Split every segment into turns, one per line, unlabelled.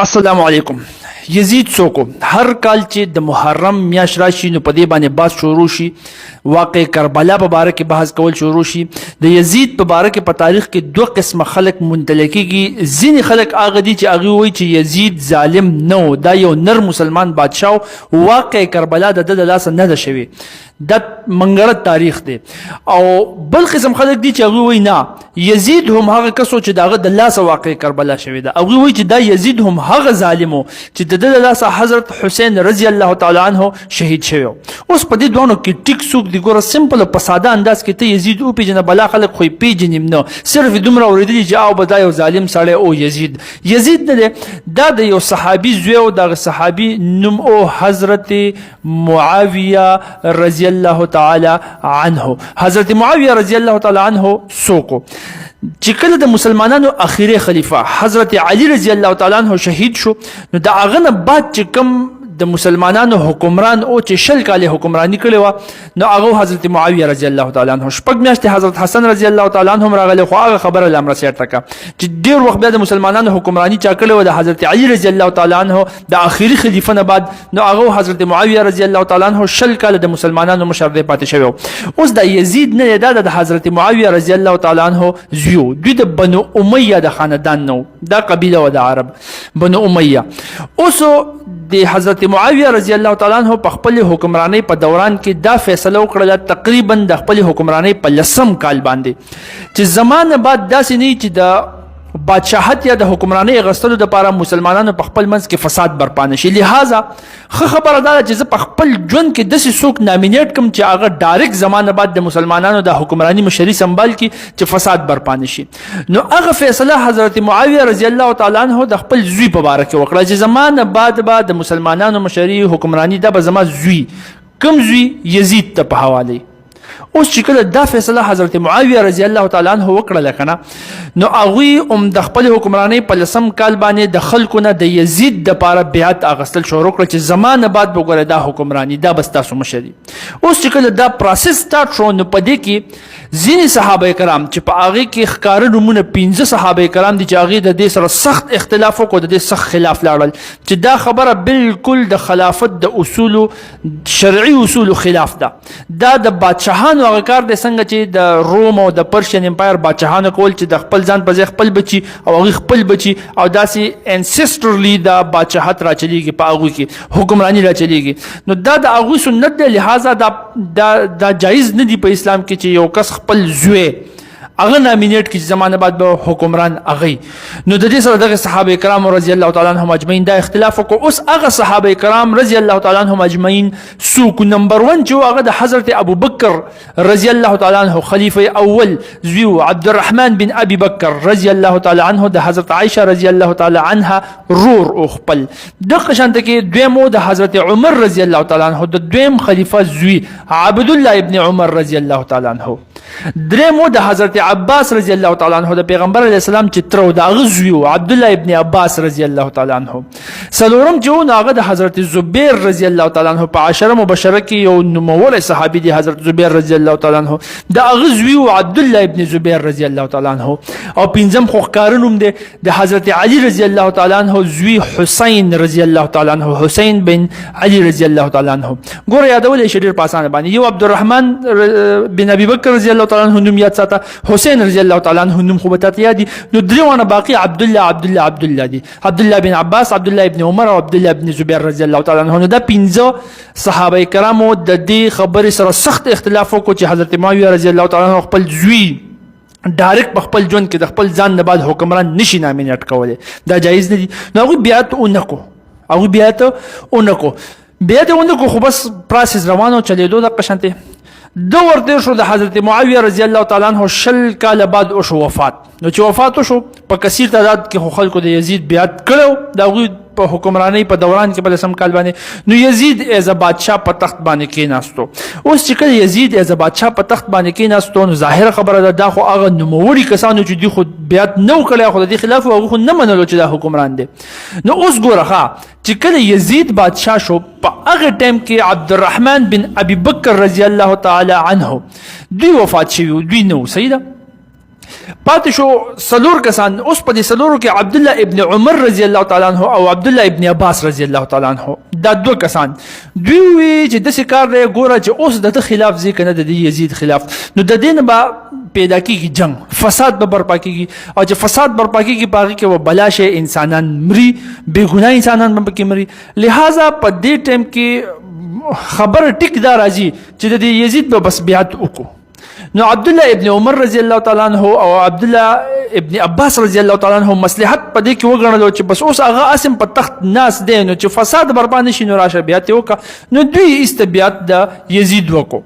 السلام علیکم. یزید څوک هر کال چې د محرم میاشت راشي نو په دې باندې بحث شروع شي، واقع کربلا په باره کې بحث کول شروع شي. د یزید په باره کې په تاریخ کې دوه قسمه خلک منتل کېږي. ځینې خلک هغه دي چې هغه وایي چې یزید ظالم نه و، دا یو نر مسلمان بادشاه و، واقع کربلا د ده د لاسه نه ده شوې، دا منګړه تاریخ دی. او بل قسم خلک دي چې هغه وایي نه، یزید هم هغه کس و چې د هغه د لاسه واقع کربلا شوې ده. هغه وایي چې دا یزید هم هغه ظالم و چې د ده د لاسه حضرت حسین رضی الله تعالی عنه شهید شوی. اوس په دې دوانو کې ټیک څوک دی ګوره، سمپل په ساده انداز کې ته یزید وپېژنه، بلا خلک خو یې پېژني نه، صرف دومره اورېدلي چې او به دا یو ظالم سړی او یزید نه دی، دا د یو صحابي زوی و. دغه صحابي نوم او حضرت معاویه رضی الله تعالی عنه. حضرت معاویه رضی الله تعالی عنه څوک و؟ چې کله د مسلمانانو اخیری خلیفہ حضرت علی رضی الله تعالی عنہ شهید شو، نو د هغه نه بعد چې کوم د مسلمانانو حکمران او چې 20 کاله حکمرانی کړې وه، نو هغه حضرت معاویه رضی الله تعالی عنہ. شپږ میاشتې حضرت حسن رضی الله تعالی عنہ راغلی، خو هغه خبره له امر سره تکه چې ډیر وخت بیا د مسلمانانو حکمرانی چا کړې و د حضرت علی رضی الله تعالی عنہ د اخیری خلیفہ نه بعد، نو هغه حضرت معاویه رضی الله تعالی عنہ 20 کاله د مسلمانانو مشر دی پاتې شوی. اوس د یزید نه د حضرت معاویه رضی الله تعالی عنہ زیو، دوی د بنو امیه د خاندان نو، دا قبیله و د عرب بنو امیه. اوس د حضرت معاویه رضی الله تعالی عنہ په خپل حکمرانی په دوران کې دا فیصله وکړه تقریبا د خپل حکمرانی په 10 کال باندې چې زمانه بعد داسې نه چې د بادشاہت یا د حکمرانی غستلو د لپاره مسلمانانو په خپل منځ کې فساد برپا نشي. لہذا خبره دا چې زه په خپل ژوند کې داسې څوک نامینیټ کم چې هغه ډایرکټ زمانه بعد د مسلمانانو د حکمرانی مشري سنبال کی چې فساد برپا نشي. نو هغه فیصله حضرت معاویه رضی الله تعالی عنہ د خپل زوی په باره کې وکړه چې زمانه بعد د مسلمانانو مشري حکمرانی دا به زما زوی کوم زوی یزید ته په حواله. اوس چې کله دا فیصله حضرت معاویه رضی الله تعالی عنہ وکړه کنه، نو هغوی د خپل حکمرانی په 10 کال باندې د خلکو نه د یزید د لپاره بیعت اخیستل شروع کړه چې زمانه بعد وګوره دا حکمرانی دا بس تاسو مشري. اوس چې کله دا پروسس سٹارټ شو، نو په دې کې ځینې صحابه کرام چې په هغې کې ښکاره نومونه 15 صحابه کرام دي چې هغې د دې سره سخت اختلاف وکړو، د دې سخت خلاف لاړل چې دا خبره بالکل د خلافت د اصولو شرعي اصولو خلاف ده. دا د بادشاهانو هغه کار دی څنګه چې د روم او د پرشین امپایر بادشاهانو کول چې د خپل ځان په ځای خپل بچي او هغې خپل بچي او داسې انسیسټرلی د بادشاهت راچلیږي، په هغوی کې حکمرانی راچلیږي. نو دا د هغوی سنت دی، لہذا دا جایز نه دی په اسلام کې چې یو کس خپل زوی هغه نامینیټ کی زمانه بعد به حکمران هغه. نو د دې سره دغه صحابه کرام رضی الله تعالی عنهم اجمعین دا اختلاف وکړو. اوس هغه صحابه کرام رضی الله تعالی عنهم اجمعین څوک؟ نمبر 1 چې هغه د حضرت ابو بکر رضی الله تعالی عنه خلیفہ اول زوی عبدالرحمن بن ابي بکر رضی الله تعالی عنه، د حضرت عائشه رضی الله تعالی عنها رور او خپل. دغه شانته کې دویمو د حضرت عمر رضی الله تعالی عنه د دویم خلیفہ زوی عبد الله ابن عمر رضی الله تعالی عنه. درېمو د حضرت عباس رضی الله تعالی عنہ د پیغمبر علیه السلام چې تر د هغه زوی عبد الله ابن عباس رضی الله تعالی عنہ. څلورم چې هغه د حضرت زبیر رضی الله تعالی عنہ په 10 مبشره کې یو نوموړی صحابي دی حضرت زبیر رضی الله تعالی عنہ، د هغه زوی عبد الله ابن زبیر رضی الله تعالی عنہ. او پنځم خو ښکاره نوم دی د حضرت علی رضی الله تعالی عنہ زوی حسین رضی الله تعالی عنہ، حسین بن علی رضی الله تعالی عنہ. ګوره یادول یې ډېر په اسانه باندې، یو عبدالرحمن بن ابي بکر رضی الله تعالی عنہ نوم یاد ساته، حسین رضی الله تعالی عنہ نوم خو به تاته یاد دي. نو درېونه باقي عبد الله دي، عبد الله بن عباس، عبد الله ابن عمر او عبد الله ابن زبیر رضی الله تعالی عنہ. نو دا 15 صحابه کرامو د دې خبرې سره سخت اختلاف وکړو چې حضرت معاویه رضی الله تعالی عنہ خپل زوی ډایرکټ په خپل ژوند کې د خپل ځان نه بعد حکمران نشي نامینیټ کولی، دا جایز نه دي. نو هغوی بیعت اونکو، خو بس پروسس روانو چلېدو دغه شانتې دو ورته شو. د حضرت معاویه رضی الله تعالی عنہ 20 کال بعد او شو وفات. نو چې وفات وشو په کثیر تعداد کې خو خلکو د یزید بیعت کړو، د هغوی په حکمرانی په دوران کې په 10 کال باندې. نو یزید ایز بادشاه په تخت باندې کېناستو. اوس چې کله یزید ایز بادشاه په تخت باندې کېناستو، نو ظاهره خبره ده دا خو هغه نوموړي کسانو چې دوی خو بیعت نه و کړی، خو د دې خلاف هغوی خو نه منلو چې دا حکمران دی. نو اوس ګوره چې کله یزید بادشاه شو، په هغه ټایم کې عبدالرحمن بن ابي بکر رضی الله تعالی عنه دوی وفات شوي، دوی نه و. صحیح ده؟ پاتې شو څلور کسان. اوس په دې څلورو کې عبدالله ابن عمر رضی الله تعالی عنه او عبدالله ابن عباس رضی الله تعالی عنه دا دوه کسان. دوی وی چې داسې کار دی ګوره چې اوس د ده خلاف ځي که نه د دې یزید خلاف، نو د دې نه به پیدا کېږي جنگ، فساد به برپا کېږي، او چې فساد برپا کېږي په هغې کې به بلا شی انسانان مري، بېګناه انسانان به پکې مري. لہذا په دې ټایم کې خبره ټیک دا راځي چې د دې یزید به بس بیعت وکړو. نو عبدالله ابن عمر رضی الله تعالی عنه او عبدالله ابن عباس رضی الله تعالی عنه مصلحت په دې کې وګڼلو چې بس اوس هغه اسم په تخت ناس دی، نو چې فساد برپا نشي نو راشه بیعت یې وکړه. نو دوی ایسته بیعت د یزید وکړو.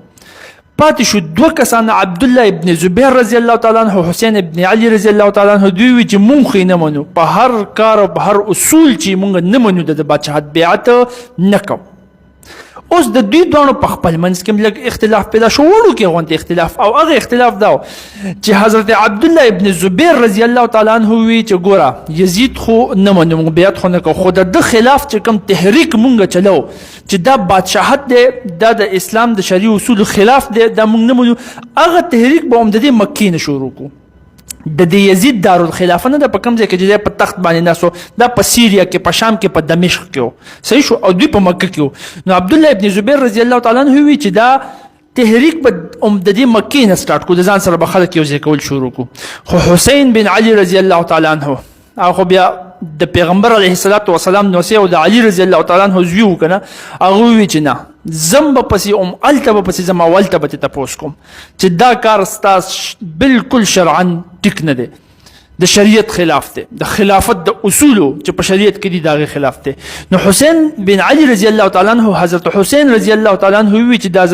پاتې شو دوه کسان، عبدالله ابن زبیر رضی الله تعالی عنه، حسین ابن علی رضی الله تعالی عنه. دوی وی چې مونږ خو نه منو، په هر کار او په هر اصول چې مونږ نه منو د بادشاهت بیعت نه کوو. اوس د دوی دوانو په خپل منځ کې لږ اختلاف پیدا شو، وړو کې غونډې اختلاف، او هغه اختلاف دا چې حضرت عبدالله ابن زبیر رضی الله تعالی عنه وی چې ګوره یزید خو نه منو، مونږ بیعت خو نه کوو، خو د ده خلاف چې کوم تحریک مونږ چلو چې دا بادشاهت دی، دا د اسلام د شرعي اصولو خلاف دی، دا مونږ نه منو، هغه تحریک به هم د دې مکې نه شروع کړو. د دې یزید دارالخلافه نه ده په کوم ځای کې چې په تخت باندې ناست و، دا په سیریا کې، په شام کې، په دمشق کې و، صحیح شو، او دوی په مکه کې و. نو عبدالله ابن زبیر رضی الله تعالی عنه وی چې دا تحریک به د دې مکې نه سټارټ کړو، د ځان سره به خلک یو ځای کول شروع کړو. خو حسین بن علی رضی الله تعالی عنه هغه بیا د پیغمبر علیه الصلاۃ والسلام نوسی او د علی رضی الله تعالی عنه زوی و کنه، هغه وی چې نه زم به پسې الته به پسې زما ولته به تپوس کوم چې دا کار ستاسو بالکل شرعا ټیک نه دی، د شریعت خلاف دی، د خلافت د اصولو چې په شریعت کې دي د هغې خلاف دی. نو حسین بن علی رضی الله تعالی عنه، حضرت حسین رضی الله تعالی عنه وی چې دا